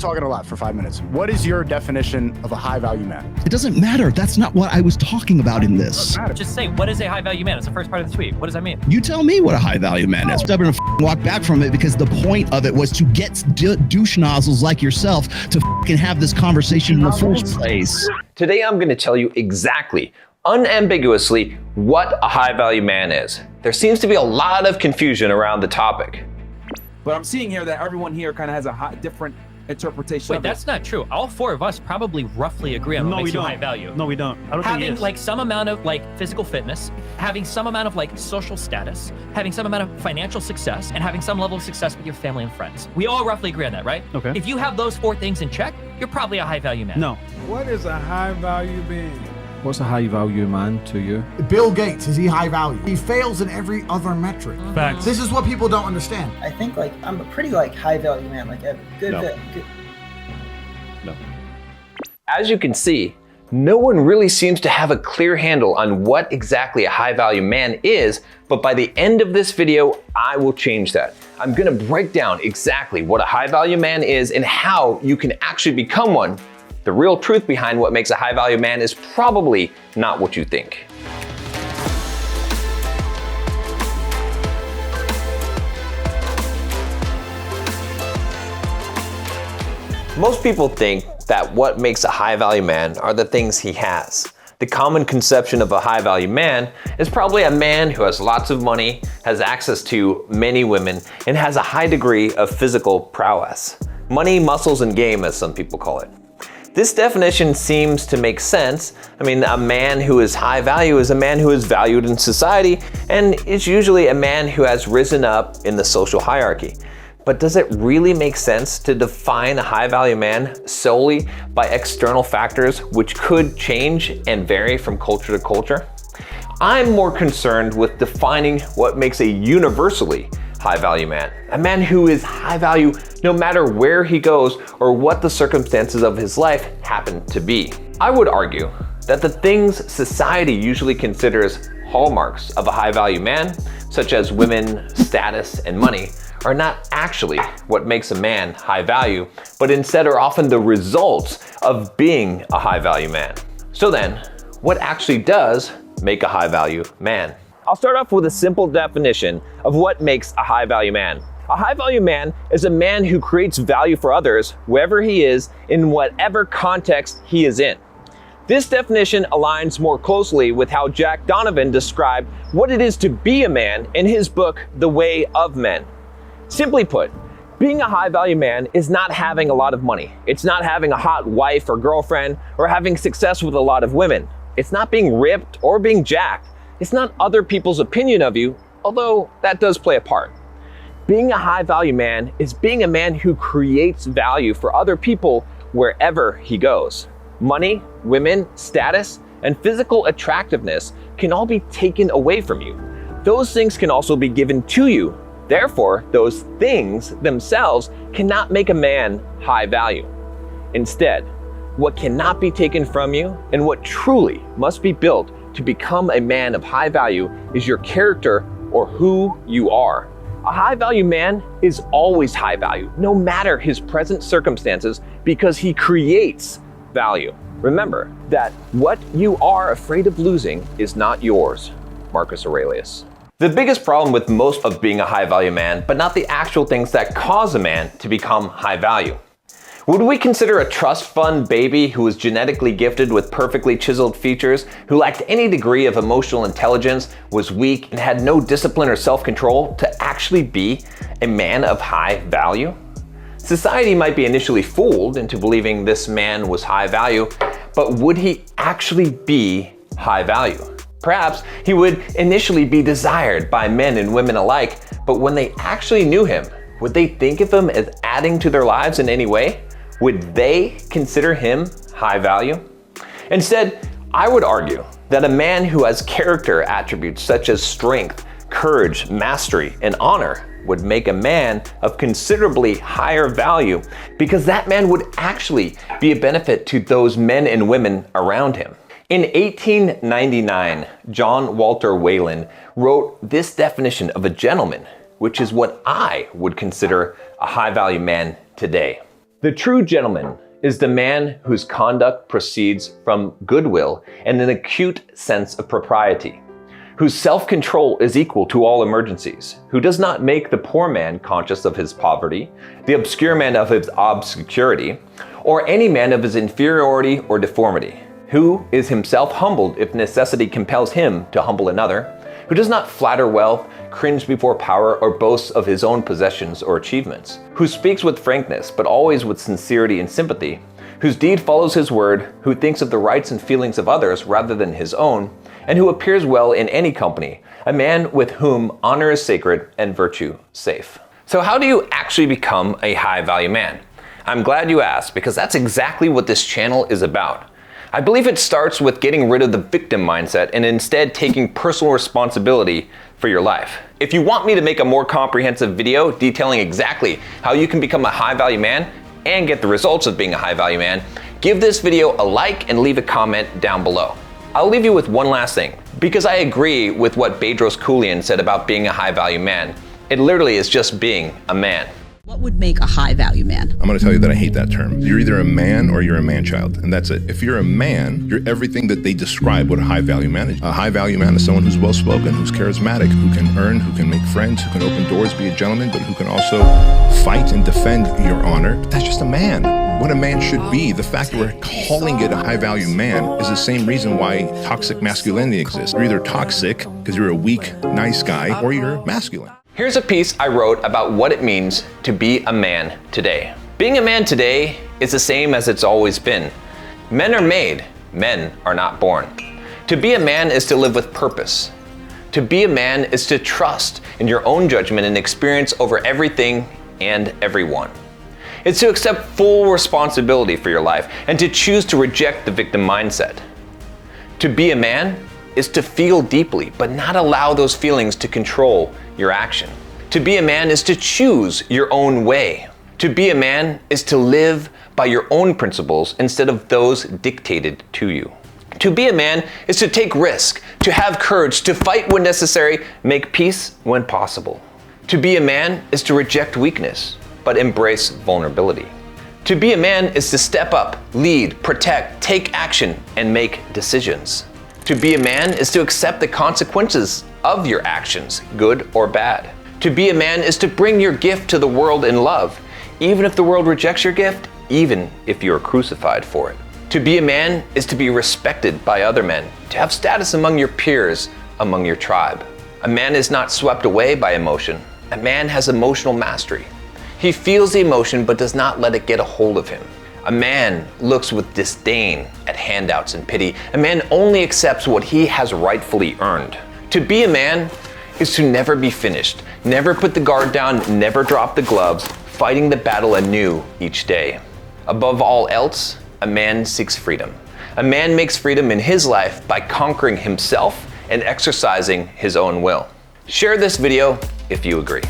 talking a lot for 5 minutes. What is your definition of a high value man? It doesn't matter. That's not what I was talking about in this. Just say, what is a high value man? It's the first part of the tweet. What does that mean? You tell me what a high value man is. I'm gonna walk back from it because the point of it was to get douche nozzles like yourself to have this conversation in the first place. Today I'm going to tell you exactly, unambiguously, what a high value man is. There seems to be a lot of confusion around the topic. But I'm seeing here that everyone here kind of has a different interpretation. Wait, that's not true. All four of us probably roughly agree on what makes you high value. No, we don't. I don't having think like some amount of like physical fitness, having some amount of like social status, having some amount of financial success, and having some level of success with your family and friends. We all roughly agree on that, right? Okay. If you have those four things in check, you're probably a high value man. No. What is a high value being? What's a high value man to you? Bill Gates, is he high value? He fails in every other metric. Facts. This is what people don't understand. I think like I'm a pretty like high value man, like a good. No. As you can see, no one really seems to have a clear handle on what exactly a high value man is, but by the end of this video, I will change that. I'm gonna break down exactly what a high value man is and how you can actually become one. The real truth behind what makes a high value man is probably not what you think. Most people think that what makes a high value man are the things he has. The common conception of a high value man is probably a man who has lots of money, has access to many women, and has a high degree of physical prowess. Money, muscles, and game, as some people call it. This definition seems to make sense. I mean, a man who is high value is a man who is valued in society, and is usually a man who has risen up in the social hierarchy. But does it really make sense to define a high value man solely by external factors which could change and vary from culture to culture? I'm more concerned with defining what makes a universally high value man. A man who is high value no matter where he goes or what the circumstances of his life happen to be. I would argue that the things society usually considers hallmarks of a high value man, such as women, status, and money, are not actually what makes a man high value, but instead are often the results of being a high value man. So then, what actually does make a high value man? I'll start off with a simple definition of what makes a high value man. A high value man is a man who creates value for others wherever he is in whatever context he is in. This definition aligns more closely with how Jack Donovan described what it is to be a man in his book, The Way of Men. Simply put, being a high value man is not having a lot of money. It's not having a hot wife or girlfriend or having success with a lot of women. It's not being ripped or being jacked. It's not other people's opinion of you, although that does play a part. Being a high value man is being a man who creates value for other people wherever he goes. Money, women, status, and physical attractiveness can all be taken away from you. Those things can also be given to you. Therefore, those things themselves cannot make a man high value. Instead, what cannot be taken from you and what truly must be built to become a man of high value is your character or who you are. A high value man is always high value, no matter his present circumstances, because he creates value. Remember that what you are afraid of losing is not yours. Marcus Aurelius. The biggest problem with most of being a high value man, but not the actual things that cause a man to become high value. Would we consider a trust fund baby who was genetically gifted with perfectly chiseled features, who lacked any degree of emotional intelligence, was weak, and had no discipline or self-control to actually be a man of high value? Society might be initially fooled into believing this man was high value, but would he actually be high value? Perhaps he would initially be desired by men and women alike, but when they actually knew him, would they think of him as adding to their lives in any way? Would they consider him high value? Instead, I would argue that a man who has character attributes such as strength, courage, mastery, and honor would make a man of considerably higher value, because that man would actually be a benefit to those men and women around him. In 1899, John Walter Wayland wrote this definition of a gentleman, which is what I would consider a high value man today. The true gentleman is the man whose conduct proceeds from goodwill and an acute sense of propriety, whose self-control is equal to all emergencies, who does not make the poor man conscious of his poverty, the obscure man of his obscurity, or any man of his inferiority or deformity, who is himself humbled if necessity compels him to humble another, who does not flatter wealth, cringe before power, or boasts of his own possessions or achievements, who speaks with frankness but always with sincerity and sympathy, whose deed follows his word, who thinks of the rights and feelings of others rather than his own, and who appears well in any company, a man with whom honor is sacred and virtue safe. So how do you actually become a high-value man? I'm glad you asked, because that's exactly what this channel is about. I believe it starts with getting rid of the victim mindset and instead taking personal responsibility for your life. If you want me to make a more comprehensive video detailing exactly how you can become a high-value man and get the results of being a high-value man, give this video a like and leave a comment down below. I'll leave you with one last thing, because I agree with what Bedros Keuilian said about being a high-value man. It literally is just being a man. What would make a high-value man? I'm going to tell you that I hate that term. You're either a man or you're a man-child, and that's it. If you're a man, you're everything that they describe what a high-value man is. A high-value man is someone who's well-spoken, who's charismatic, who can earn, who can make friends, who can open doors, be a gentleman, but who can also fight and defend your honor. But that's just a man. What a man should be. The fact that we're calling it a high-value man is the same reason why toxic masculinity exists. You're either toxic because you're a weak, nice guy, or you're masculine. Here's a piece I wrote about what it means to be a man today. Being a man today is the same as it's always been. Men are made, men are not born. To be a man is to live with purpose. To be a man is to trust in your own judgment and experience over everything and everyone. It's to accept full responsibility for your life and to choose to reject the victim mindset. To be a man is to feel deeply, but not allow those feelings to control your action. To be a man is to choose your own way. To be a man is to live by your own principles instead of those dictated to you. To be a man is to take risk, to have courage, to fight when necessary, make peace when possible. To be a man is to reject weakness, but embrace vulnerability. To be a man is to step up, lead, protect, take action, and make decisions. To be a man is to accept the consequences of your actions, good or bad. To be a man is to bring your gift to the world in love, even if the world rejects your gift, even if you are crucified for it. To be a man is to be respected by other men, to have status among your peers, among your tribe. A man is not swept away by emotion. A man has emotional mastery. He feels the emotion but does not let it get a hold of him. A man looks with disdain at handouts and pity. A man only accepts what he has rightfully earned. To be a man is to never be finished, never put the guard down, never drop the gloves, fighting the battle anew each day. Above all else, a man seeks freedom. A man makes freedom in his life by conquering himself and exercising his own will. Share this video if you agree.